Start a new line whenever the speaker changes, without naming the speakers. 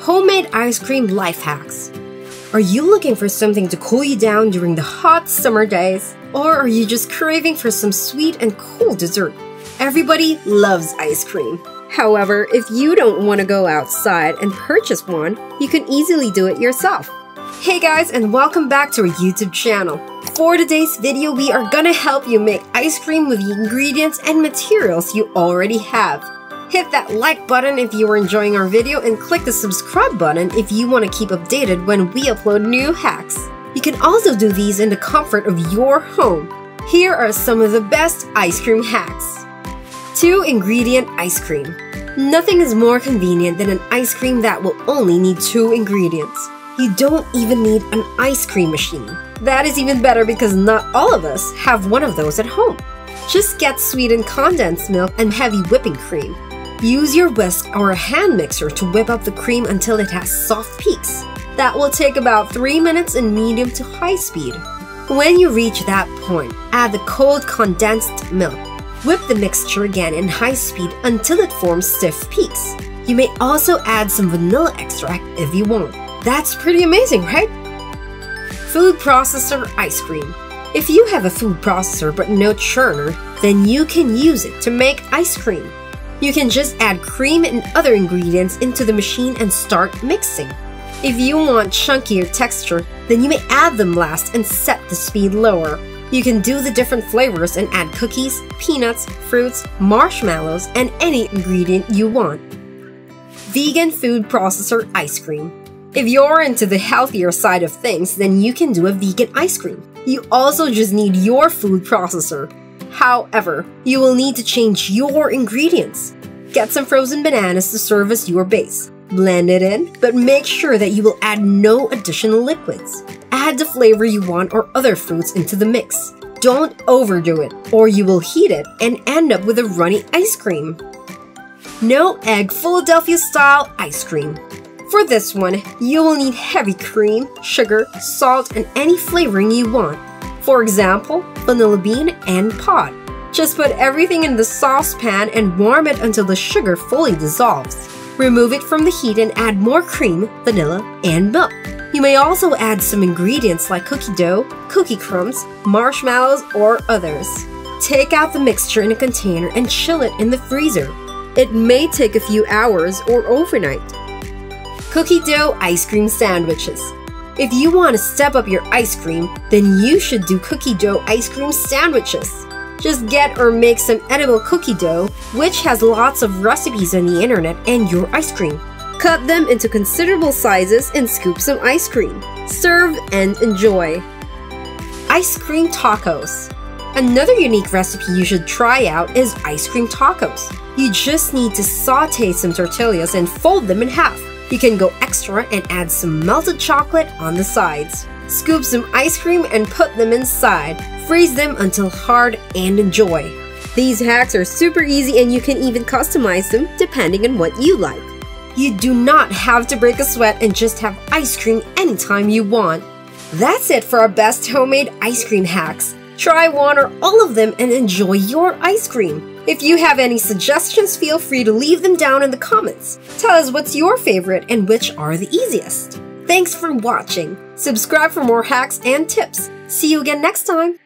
Homemade ice cream life hacks. Are you looking for something to cool you down during the hot summer days? Or are you just craving for some sweet and cool dessert? Everybody loves ice cream. However, if you don't want to go outside and purchase one, you can easily do it yourself. Hey guys, and welcome back to our YouTube channel. For today's video, we are gonna help you make ice cream with the ingredients and materials you already have. Hit that like button if you are enjoying our video and click the subscribe button if you want to keep updated when we upload new hacks. You can also do these in the comfort of your home. Here are some of the best ice cream hacks. 2-ingredient ice cream. Nothing is more convenient than an ice cream that will only need 2 ingredients. You don't even need an ice cream machine. That is even better because not all of us have one of those at home. Just get sweetened condensed milk and heavy whipping cream. Use your whisk or a hand mixer to whip up the cream until it has soft peaks. That will take about 3 minutes in medium to high speed. When you reach that point, add the cold condensed milk. Whip the mixture again in high speed until it forms stiff peaks. You may also add some vanilla extract if you want. That's pretty amazing, right? Food processor ice cream. If you have a food processor but no churner, then you can use it to make ice cream. You can just add cream and other ingredients into the machine and start mixing. If you want chunkier texture, then you may add them last and set the speed lower. You can do the different flavors and add cookies, peanuts, fruits, marshmallows, and any ingredient you want. Vegan food processor ice cream. If you're into the healthier side of things, then you can do a vegan ice cream. You also just need your food processor. However, you will need to change your ingredients. Get some frozen bananas to serve as your base. Blend it in, but make sure that you will add no additional liquids. Add the flavor you want or other fruits into the mix. Don't overdo it, or you will heat it and end up with a runny ice cream. No egg Philadelphia-style ice cream. For this one, you will need heavy cream, sugar, salt, and any flavoring you want. For example, vanilla bean and pod. Just put everything in the saucepan and warm it until the sugar fully dissolves. Remove it from the heat and add more cream, vanilla, and milk. You may also add some ingredients like cookie dough, cookie crumbs, marshmallows, or others. Take out the mixture in a container and chill it in the freezer. It may take a few hours or overnight. Cookie dough ice cream sandwiches. If you want to step up your ice cream, then you should do cookie dough ice cream sandwiches. Just get or make some edible cookie dough, which has lots of recipes on the internet, and your ice cream. Cut them into considerable sizes and scoop some ice cream. Serve and enjoy. Ice cream tacos. Another unique recipe you should try out is ice cream tacos. You just need to saute some tortillas and fold them in half. You can go extra and add some melted chocolate on the sides. Scoop some ice cream and put them inside. Freeze them until hard and enjoy. These hacks are super easy and you can even customize them depending on what you like. You do not have to break a sweat and just have ice cream anytime you want. That's it for our best homemade ice cream hacks. Try one or all of them and enjoy your ice cream. If you have any suggestions, feel free to leave them down in the comments. Tell us what's your favorite and which are the easiest. Thanks for watching. Subscribe for more hacks and tips. See you again next time.